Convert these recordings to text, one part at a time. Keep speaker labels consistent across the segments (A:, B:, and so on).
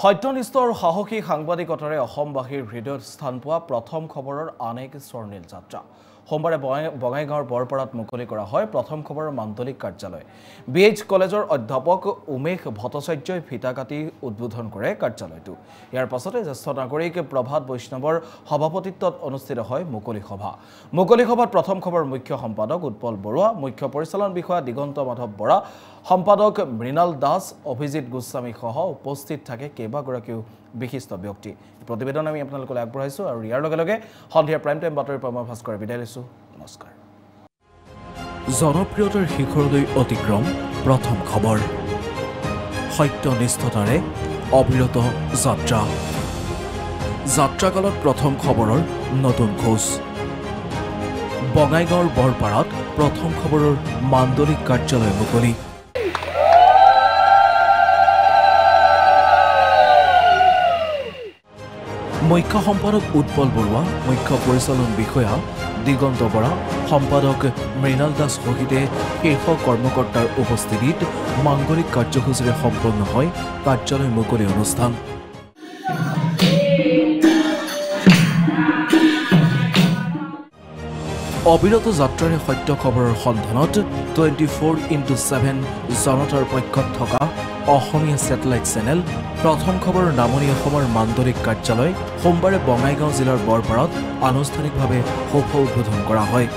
A: সত্যনিষ্ঠ আৰু সাহসী সাংবাদিকতাৰে অসমবাসীৰ হৃদয়ত স্থান পোৱা প্ৰথম খবৰৰ আন এক স্বৰ্ণীল যাত্ৰা সোমবাৰে বঙাইগাঁৱৰ বৰপাৰাত মুকলি কৰা হয় প্ৰথম খবৰৰ মাণ্ডলিক কাৰ্যালয় BH কলেজৰ অধ্যাপক উমেশ ভট্টাচাৰ্যই ফিতা কাটি উদ্বোধন কৰে কাৰ্যালয়টো ইয়াৰ পাছতে জ্যেষ্ঠ নাগৰিক প্ৰভাত বৈষ্ণৱৰ সভাপতিত্বত অনুষ্ঠিত হয় মুকলি সভাত প্ৰথম খবৰ মুখ্য সম্পাদক উৎপল বৰুৱা মুখ্য পৰিচালন বিষয়া দিগন্ত মাধৱ বৰা সম্পাদক মৃণাল দাস অভিজিত গোস্বামী সহ উপস্থিত থাকে কেইবাগৰাকীও বিশিষ্ট ব্যক্তি প্ৰতিবেদন আমি আপোনালোকলৈ আগবঢ়াইছো আৰু ইয়াৰ লগে লগে সন্ধিয়া প্ৰাইম টাইম বাতৰিৰ পৰা মই ভাস্কৰ বিদায় লৈছো নমস্কাৰ জনপ্ৰিয়তাৰ শিখৰলৈ অতিক্ৰম প্ৰথম খবৰ সত্যনিষ্ঠতাৰে অবিৰত যাত্ৰাকালত প্ৰথম খবৰৰ নতুন খোজ বঙাইগাঁৱৰ বৰপাৰাত প্ৰথম খবৰৰ মাণ্ডলিক কাৰ্যালয় মুকলি মুখ্য সম্পাদক উৎপল বৰুৱা মুখ্য পৰিচালন বিষয়া দিগন্ত বৰা সম্পাদক মৃণাল দাস সহিতে শীৰ্ষ কৰ্মকৰ্তাৰ উপস্থিতিত মাংগলিক কাৰ্যসূচীৰে সম্পন্ন হয় কাৰ্যালয় মুকলি অনুষ্ঠান অবিৰত যাত্ৰাৰে সত্য খবৰৰ সন্ধানত 24x7 জনতাৰ পক্ষত থকা অসমীয়া স্যাটেলাইট চেনেল প্ৰথম খবৰৰ নামনি অসমৰ মাণ্ডলিক কাৰ্যালয় সোমবাৰে বঙাইগাঁও জিলাৰ বৰপাৰাত আনুষ্ঠানিকভাৱে শুভ উদ্বোধন কৰা হয়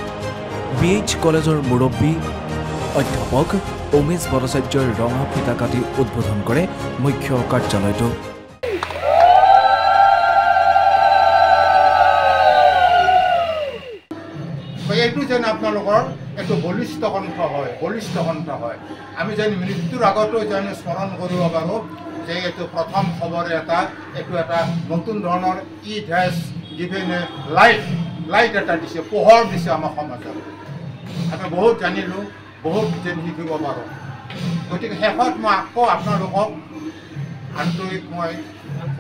A: BH কলেজৰ মুৰব্বী অধ্যাপক উমেশ ভট্টাচাৰ্যই ৰঙা ফিতা কাটি উদ্বোধন কৰে মুখ্য কাৰ্যালয়টো
B: এইটো যেন আপোনালোকৰ একটু বলিষ্ঠ কণ্ঠ হয় আমি যেন মৃত্যুৰ আগতো যেন স্মৰণ কৰিব পাৰোঁ যে এইটো প্ৰথম খবৰে এটা নতুন ধৰণৰ ইজ গিভেন এ লাইট এটা দিছে পোহৰ দিছে আমাৰ সমাজত আমি বহুত জানিলোঁ বহুত যেন শিকিব পাৰোঁ গতিকে শেষত মই আকৌ আপোনালোকক আন্তৰিক মই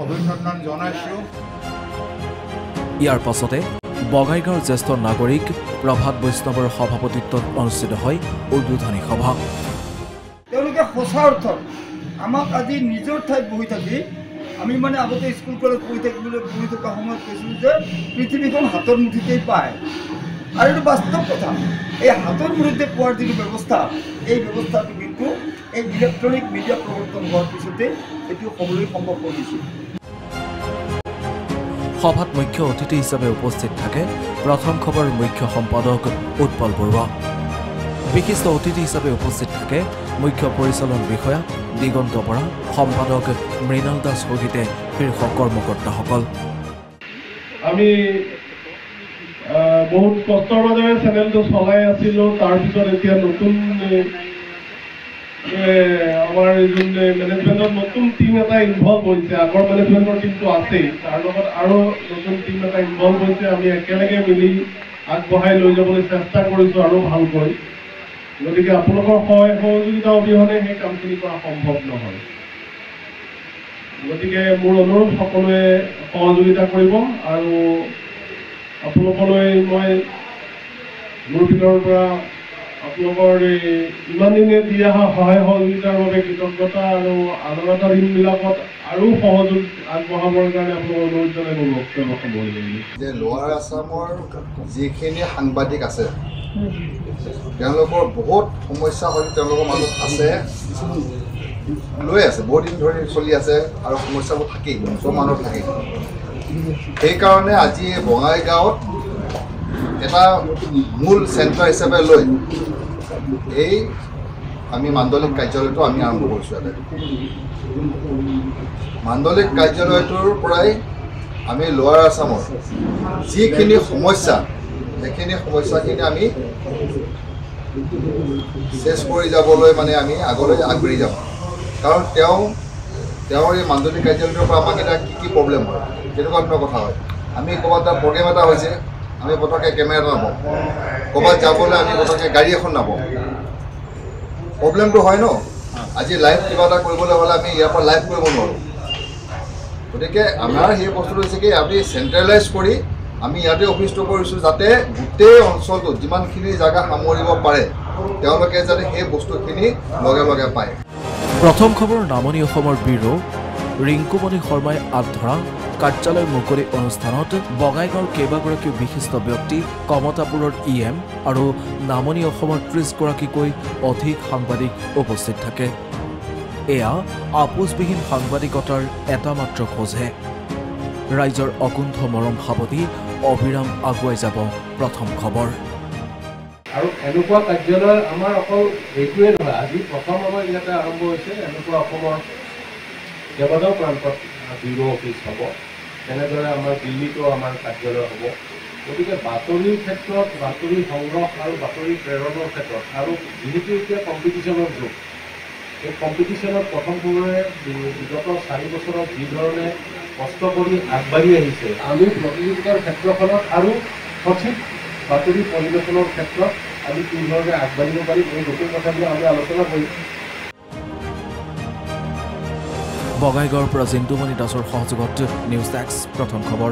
B: অভিনন্দন জনাইছোঁ
A: ইয়াৰ পাছতে বঙাইগাঁৱৰ জ্যেষ্ঠ নাগৰিক প্ৰভাত বৈষ্ণৱৰ সভাপতিত্বত অনুষ্ঠিত হয় উদ্বোধনী সভা
C: তেওঁলোকে সঁচা অৰ্থত আমাক আজি নিজৰ ঠাইত বহি থাকি আমি মানে আগতে স্কুল কলেজ পঢ়ি থকা সময়ত কৈছিলোঁ যে পৃথিৱীখন হাতৰ মুঠিতেই পায় আৰু এইটো বাস্তৱ কথা এই হাতৰ মুঠিতে পোৱাৰ যিটো ব্যৱস্থা এই ব্যৱস্থাটো কিন্তু এই ইলেক্ট্ৰনিক মিডিয়া প্ৰৱৰ্তন হোৱাৰ পিছতে এইটো হ'বলৈ সম্ভৱ কৰিছিল
A: সভাত মুখ্য অতিথি হিচাপে উপস্থিত থাকে প্ৰথম খবৰ মুখ্য সম্পাদক উৎপল বৰুৱা বিশিষ্ট অতিথি হিচাপে উপস্থিত থাকে মুখ্য পৰিচালন বিষয়া দিগন্ত বৰা সম্পাদক মৃণাল দাস সহিতে শীৰ্ষ কৰ্মকৰ্তাসকল
D: আমি বহুত কষ্টৰ মাজেৰে চেনেলটো চলাই আছিলোঁ তাৰপিছত এতিয়া নতুন আমাৰ যোন মেনেজমেণ্টত নতুন টিম এটা ইনভলভ হৈছে আগৰ মেনেজমেণ্টৰ টিমটো আছেই তাৰ লগত আৰু নতুন টিম এটা ইনভলভ হৈছে আমি একেলগে মিলি আগবঢ়াই লৈ যাবলৈ চেষ্টা কৰিছোঁ আৰু ভালকৈ গতিকে আপোনালোকৰ সহযোগিতা অবিহনে সেই কামখিনি কৰা সম্ভৱ নহয় গতিকে মোৰ অনুৰোধ সকলোৱে সহযোগিতা কৰিব আৰু আপোনালোকলৈ মই মোৰ ভিতৰৰ পৰা আপোনালোকৰ ইমান দিনে দি অহা সহায় সহযোগিতাৰ বাবে কৃতজ্ঞতা আৰু আদৰণা দিনবিলাকত আৰু সহযোগ আগবঢ়াবৰ কাৰণে আপোনালোকৰ অনুৰোধ জনাই মোৰ বক্তব্য সামৰি লৈছোঁ
E: যে লোৱাৰ আছামৰ যিখিনি সাংবাদিক আছে তেওঁলোকৰ বহুত সমস্যা হয়তো তেওঁলোকৰ মাজত আছে লৈ আছে বহুত দিন ধৰি চলি আছে আৰু সমস্যাবোৰ থাকেই চব মানুহৰ থাকেই সেইকাৰণে আজি বঙাইগাঁৱত এটা মূল চেণ্টাৰ হিচাপে লৈ এই আমি মাণ্ডলিক কাৰ্যালয়টো আমি আৰম্ভ কৰিছোঁ ইয়াতে মাণ্ডলিক কাৰ্যালয়টোৰ পৰাই আমি লোৱাৰ আছামৰ যিখিনি সমস্যা সেইখিনি সমস্যাখিনি আমি চেছ কৰি যাবলৈ মানে আমি আগলৈ আগবাঢ়ি যাম কাৰণ তেওঁৰ এই মাণ্ডলিক কাৰ্যালয়টোৰ পৰা আমাক এটা কি প্ৰব্লেম হয় তেনেকুৱা ধৰণৰ কথা হয় আমি ক'ৰবাত এটা প্ৰগ্ৰেম এটা হৈছে আমি পটককৈ কেমেৰা এটা নাপাওঁ ক'ৰবাত যাবলৈ আমি পটককৈ গাড়ী এখন নাপাওঁ প্ৰব্লেমটো হয় ন আজি লাইভ কিবা এটা কৰিবলৈ হ'লে আমি ইয়াৰ পৰা লাইভ কৰিব নোৱাৰোঁ গতিকে আমাৰ সেই বস্তুটো হৈছে কি আমি চেণ্ট্ৰেলাইজ কৰি আমি ইয়াতে অফিচটো কৰিছোঁ যাতে গোটেই অঞ্চলটোত যিমানখিনি জেগা সামৰিব পাৰে তেওঁলোকে যাতে সেই বস্তুখিনি লগে লগে পায়
A: প্ৰথম খবৰ নামনি অসমৰ ব্যুৰো ৰিংকুমণি শৰ্মাই আঁত ধৰা কাৰ্যালয় মুকলি অনুষ্ঠানত বঙাইগাঁৱৰ কেইবাগৰাকীও বিশিষ্ট ব্যক্তি, কমতাপুৰৰ EM আৰু নামনি অসমৰ 30 গৰাকীকৈ অধিক সাংবাদিক উপস্থিত থাকে। এয়া আপোচবিহীন সাংবাদিকতাৰ এটা মাত্ৰ খোজহে। ৰাইজৰ অকুণ্ঠ মৰম সাৱটি অবিৰাম আগুৱাই যাব প্ৰথম খবৰ।
D: আৰু এনেকুৱা কাৰ্যালয় আমাৰ অকল এইটোৱে নহয়, আজি প্ৰথম আমাৰ ইয়াতে আৰম্ভ হৈছে। এনেকুৱা অসমৰ কেইবাটাও প্ৰান্তত ব্যুৰ' অফিচ হ'ব, তেনেদৰে আমাৰ দিল্লীতো আমাৰ কাৰ্যালয় হ'ব। গতিকে বাতৰিৰ ক্ষেত্ৰত, বাতৰি সংগ্ৰহ আৰু বাতৰি প্ৰেৰণৰ ক্ষেত্ৰত, আৰু যিহেতু এতিয়া কম্পিটিশ্যনৰ যুগ, এই কম্পিটিশ্যনত প্ৰথম খবৰে বিগত 4 বছৰত যিধৰণে কষ্ট কৰি আগবাঢ়ি আহিছে, আমি প্ৰতিযোগিতাৰ ক্ষেত্ৰখনত আৰু সঠিক বাতৰি পৰিৱেশনৰ ক্ষেত্ৰত আমি কি ধৰণে আগবাঢ়িব পাৰিম, এই গোটেই কথাবিলাক আমি আলোচনা কৰিম।
A: বঙাইগাঁৱৰ পৰা জিন্তুমণি দাসৰ সহযোগত নিউজ ডেস্ক প্ৰথম খবৰ।